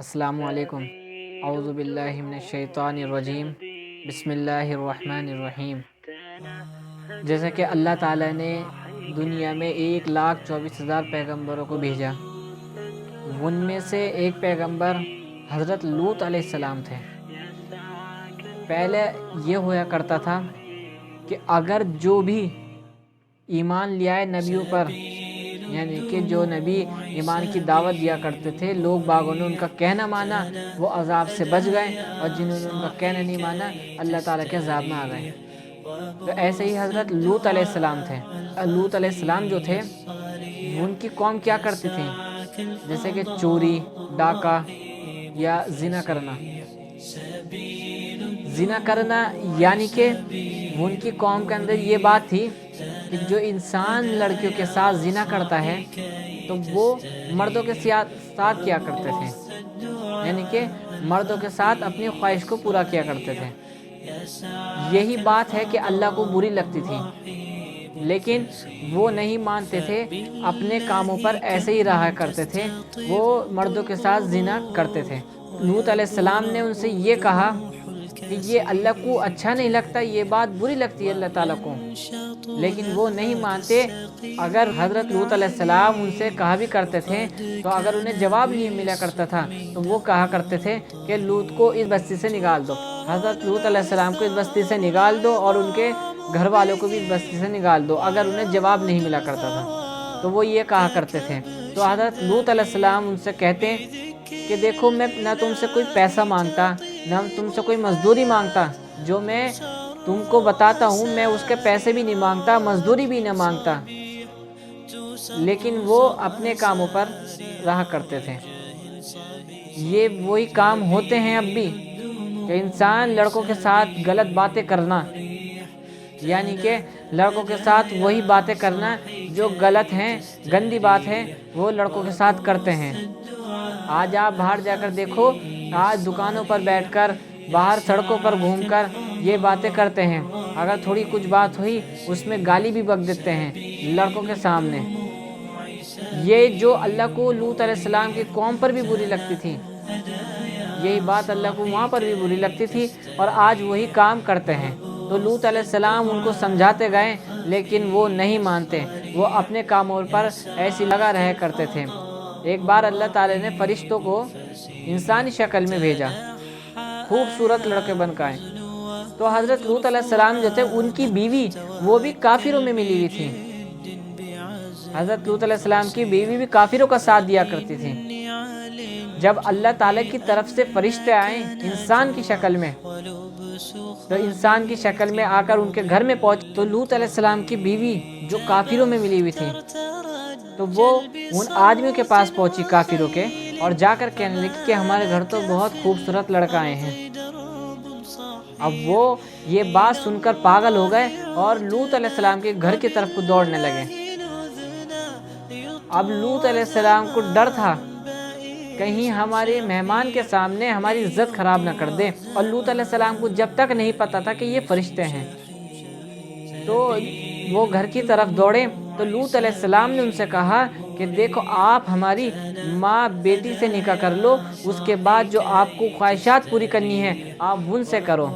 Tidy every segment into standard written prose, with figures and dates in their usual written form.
السلام علیکم۔ اعوذ باللہ من الشیطان الرجیم، بسم اللہ الرحمن الرحیم۔ جیسا کہ اللہ تعالیٰ نے دنیا میں 1,24,000 پیغمبروں کو بھیجا، ان میں سے ایک پیغمبر حضرت لوط علیہ السلام تھے۔ پہلے یہ ہوا کرتا تھا کہ اگر جو بھی ایمان لے آئے نبیوں پر، یعنی کہ جو نبی ایمان کی دعوت دیا کرتے تھے، لوگ باغوں نے ان کا کہنا مانا، وہ عذاب سے بچ گئے، اور جنہوں نے ان کا کہنا نہیں مانا اللہ تعالیٰ کے عذاب میں آ گئے۔ تو ایسے ہی حضرت لوط علیہ السلام تھے۔ لوط علیہ السلام جو تھے، ان کی قوم کیا کرتی تھی؟ جیسے کہ چوری، ڈاکہ یا زنا کرنا۔ زنا کرنا یعنی کہ ان کی قوم کے اندر یہ بات تھی کہ جو انسان لڑکیوں کے ساتھ زنا کرتا ہے تو وہ مردوں کے ساتھ کیا کرتے تھے، یعنی کہ مردوں کے ساتھ اپنی خواہش کو پورا کیا کرتے تھے۔ یہی بات ہے کہ اللہ کو بری لگتی تھی، لیکن وہ نہیں مانتے تھے، اپنے کاموں پر ایسے ہی رہا کرتے تھے، وہ مردوں کے ساتھ زنا کرتے تھے۔ لوط علیہ السلام نے ان سے یہ کہا کہ یہ اللہ کو اچھا نہیں لگتا، یہ بات بری لگتی ہے اللہ تعالیٰ کو، لیکن وہ نہیں مانتے۔ اگر حضرت لوط علیہ السلام ان سے کہا بھی کرتے تھے تو اگر انہیں جواب نہیں ملا کرتا تھا تو وہ کہا کرتے تھے کہ لوط کو اس بستی سے نکال دو، حضرت لوط علیہ السلام کو اس بستی سے نکال دو اور ان کے گھر والوں کو بھی اس بستی سے نکال دو، اگر انہیں جواب نہیں ملا کرتا تھا تو وہ یہ کہا کرتے تھے۔ تو حضرت لوط علیہ السلام ان سے کہتے کہ دیکھو، میں نہ تم سے کوئی پیسہ مانگتا، نہ تم سے کوئی مزدوری مانگتا، جو میں تم کو بتاتا ہوں میں اس کے پیسے بھی نہیں مانگتا، مزدوری بھی نہیں مانگتا، لیکن وہ اپنے کاموں پر رہا کرتے تھے۔ یہ وہی کام ہوتے ہیں اب بھی کہ انسان لڑکوں کے ساتھ غلط باتیں کرنا، یعنی کہ لڑکوں کے ساتھ وہی باتیں کرنا جو غلط ہیں، گندی بات ہے، وہ لڑکوں کے ساتھ کرتے ہیں۔ آج آپ باہر جا کر دیکھو، آج دکانوں پر بیٹھ کر، باہر سڑکوں پر گھوم کر یہ باتیں کرتے ہیں۔ اگر تھوڑی کچھ بات ہوئی اس میں گالی بھی بک دیتے ہیں لڑکوں کے سامنے۔ یہ جو اللہ کو لوط علیہ السلام کی قوم پر بھی بری لگتی تھی، یہی بات اللہ کو وہاں پر بھی بری لگتی تھی، اور آج وہی کام کرتے ہیں۔ تو لوط علیہ السلام ان کو سمجھاتے گئے، لیکن وہ نہیں مانتے، وہ اپنے کاموں پر ایسی لگا رہا کرتے تھے۔ ایک بار اللہ تعالی نے فرشتوں کو انسانی شکل میں بھیجا، خوبصورت لڑکے بن کے آئے۔ تو حضرت لوط علیہ السلام جو تھے، ان کی بیوی وہ بھی کافروں میں ملی ہوئی تھی۔ حضرت لوط علیہ السلام کی بیوی بھی کافروں کا ساتھ دیا کرتی تھی۔ جب اللہ تعالیٰ کی طرف سے فرشتے آئے انسان کی شکل میں، تو انسان کی شکل میں آ کر ان کے گھر میں پہنچے، تو لوط علیہ السلام کی بیوی جو کافروں میں ملی ہوئی تھی، تو وہ ان آدمیوں کے پاس پہنچی کافروں کے، اور جا کر کہنے لگی کہ ہمارے گھر تو بہت خوبصورت لڑکا آئے ہیں۔ اب وہ یہ بات سن کر پاگل ہو گئے اور لوط علیہ السلام کے گھر کی طرف کو دوڑنے لگے۔ اب لوط علیہ السلام کو ڈر تھا کہیں ہمارے مہمان کے سامنے ہماری عزت خراب نہ کر دے، اور لوط علیہ السلام کو جب تک نہیں پتا تھا کہ یہ فرشتے ہیں، تو وہ گھر کی طرف دوڑے۔ تو لوط علیہ السلام نے ان سے کہا کہ دیکھو، آپ ہماری ماں بیٹی سے نکاح کر لو، اس کے بعد جو آپ کو خواہشات پوری کرنی ہے آپ ان سے کرو۔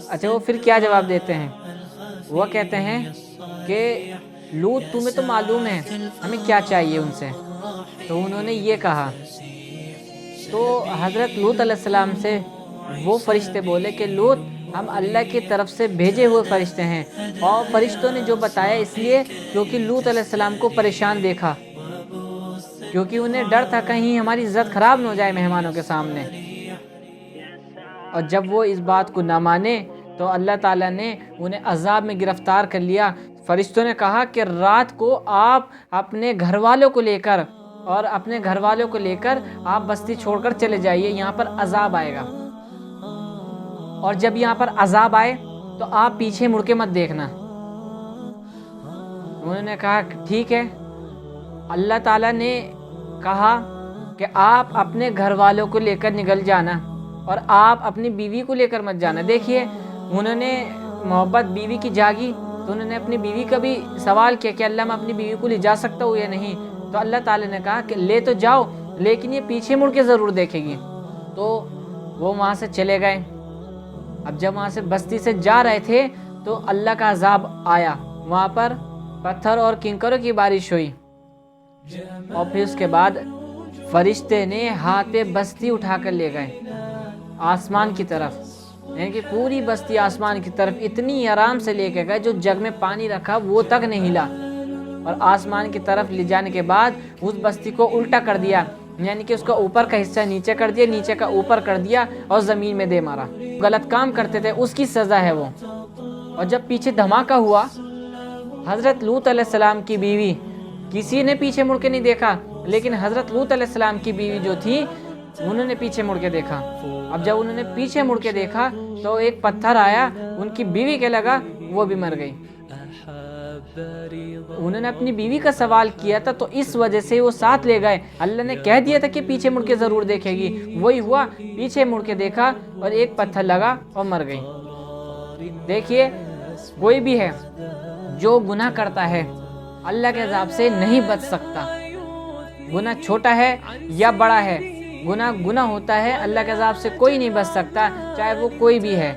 اچھا، وہ پھر کیا جواب دیتے ہیں؟ وہ کہتے ہیں کہ لوط، تمہیں تو معلوم ہے ہمیں کیا چاہیے ان سے۔ تو انہوں نے یہ کہا، تو حضرت لوط علیہ السلام سے وہ فرشتے بولے کہ لوط، ہم اللہ کی طرف سے بھیجے ہوئے فرشتے ہیں، اور فرشتوں نے جو بتایا اس لیے کیونکہ لوط علیہ السلام کو پریشان دیکھا، کیونکہ انہیں ڈر تھا کہیں ہماری عزت خراب نہ ہو جائے مہمانوں کے سامنے۔ اور جب وہ اس بات کو نہ مانے تو اللہ تعالیٰ نے انہیں عذاب میں گرفتار کر لیا۔ فرشتوں نے کہا کہ رات کو آپ اپنے گھر والوں کو لے کر آپ بستی چھوڑ کر چلے جائیے، یہاں پر عذاب آئے گا، اور جب یہاں پر عذاب آئے تو آپ پیچھے مڑ کے مت دیکھنا۔ انہوں نے کہا ٹھیک ہے۔ اللہ تعالیٰ نے کہا کہ آپ اپنے گھر والوں کو لے کر نکل جانا، اور آپ اپنی بیوی کو لے کر مت جانا۔ دیکھیے، انہوں نے محبت بیوی کی جاگی تو انہوں نے اپنی بیوی کا بھی سوال کیا کہ اللہ، میں اپنی بیوی کو لے جا سکتا ہوں یا نہیں؟ تو اللہ تعالیٰ نے کہا کہ لے تو جاؤ، لیکن یہ پیچھے مڑ کے ضرور دیکھے گی۔ تو وہ وہاں سے چلے گئے۔ اب جب وہاں سے بستی سے جا رہے تھے تو اللہ کا عذاب آیا، وہاں پر پتھر اور کنکروں کی بارش ہوئی، اور پھر اس کے بعد فرشتے نے ہاتھ پہ بستی اٹھا کر لے گئے آسمان کی طرف، یعنی کہ پوری بستی آسمان کی طرف اتنی آرام سے لے کے گئے، جو جگ میں پانی رکھا وہ تک نہیں ہلا، اور آسمان کی طرف لے جانے کے بعد اس بستی کو الٹا کر دیا، یعنی کہ اس کا اوپر کا حصہ نیچے کر دیا، نیچے کا اوپر کر دیا اور زمین میں دے مارا۔ غلط کام کرتے تھے اس کی سزا ہے وہ۔ اور جب پیچھے دھماکہ ہوا، حضرت لوط علیہ السلام کی بیوی، کسی نے پیچھے مڑ کے نہیں دیکھا، لیکن حضرت لوط علیہ السلام کی بیوی جو تھی انہوں نے پیچھے مڑ کے دیکھا۔ اب جب انہوں نے پیچھے مڑ کے دیکھا تو ایک پتھر آیا ان کی بیوی کے لگا، وہ بھی مر گئی۔ انہوں نے اپنی بیوی کا سوال کیا تھا تو اس وجہ سے وہ ساتھ لے گئے، اللہ نے کہہ دیا تھا کہ پیچھے مڑ کے ضرور دیکھے گی، وہی ہوا، پیچھے مڑ کے دیکھا اور ایک پتھر لگا اور مر گئی۔ دیکھیے کوئی بھی ہے جو گناہ کرتا ہے اللہ کے عذاب سے نہیں بچ سکتا، گناہ چھوٹا ہے یا بڑا ہے، گناہ ہوتا ہے، اللہ کے عذاب سے کوئی نہیں بچ سکتا، چاہے وہ کوئی بھی ہے۔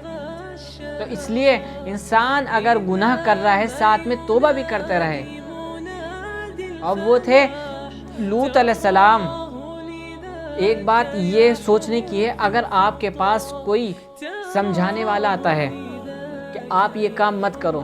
تو اس لیے انسان اگر گناہ کر رہا ہے ساتھ میں توبہ بھی کرتے رہے۔ اب وہ تھے لوط علیہ السلام۔ ایک بات یہ سوچنے کی ہے، اگر آپ کے پاس کوئی سمجھانے والا آتا ہے کہ آپ یہ کام مت کرو،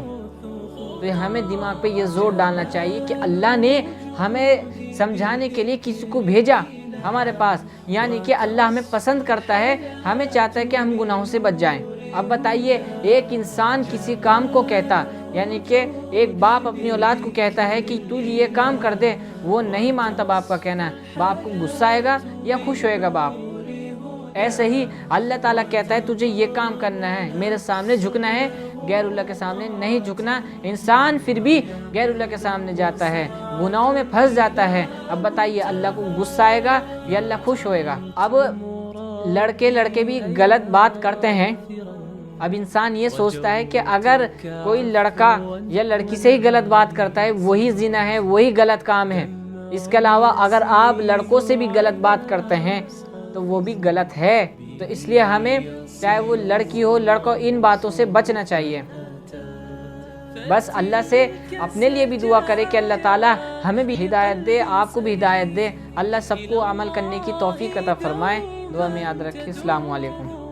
تو ہمیں دماغ پہ یہ زور ڈالنا چاہیے کہ اللہ نے ہمیں سمجھانے کے لیے کسی کو بھیجا ہمارے پاس، یعنی کہ اللہ ہمیں پسند کرتا ہے، ہمیں چاہتا ہے کہ ہم گناہوں سے بچ جائیں۔ اب بتائیے، ایک انسان کسی کام کو کہتا، یعنی کہ ایک باپ اپنی اولاد کو کہتا ہے کہ تو یہ کام کر دے، وہ نہیں مانتا باپ کا کہنا، باپ کو غصہ آئے گا یا خوش ہوئے گا باپ؟ ایسے ہی اللہ تعالیٰ کہتا ہے تجھے یہ کام کرنا ہے، میرے سامنے جھکنا ہے، غیر اللہ کے سامنے نہیں جھکنا۔ انسان پھر بھی غیر اللہ کے سامنے جاتا ہے، گناہوں میں پھنس جاتا ہے۔ اب بتائیے اللہ کو غصہ آئے گا یا اللہ خوش ہوئے گا؟ اب لڑکے بھی غلط بات کرتے ہیں۔ اب انسان یہ سوچتا ہے کہ اگر کوئی لڑکا یا لڑکی سے ہی غلط بات کرتا ہے وہی زنا ہے، وہی غلط کام ہے۔ اس کے علاوہ اگر آپ لڑکوں سے بھی غلط بات کرتے ہیں تو وہ بھی غلط ہے۔ تو اس لیے ہمیں چاہے وہ لڑکی ہو لڑکا، ان باتوں سے بچنا چاہیے۔ بس اللہ سے اپنے لیے بھی دعا کرے کہ اللہ تعالیٰ ہمیں بھی ہدایت دے، آپ کو بھی ہدایت دے، اللہ سب کو عمل کرنے کی توفیق عطا فرمائے۔ دعا میں یاد رکھیں۔ السلام علیکم۔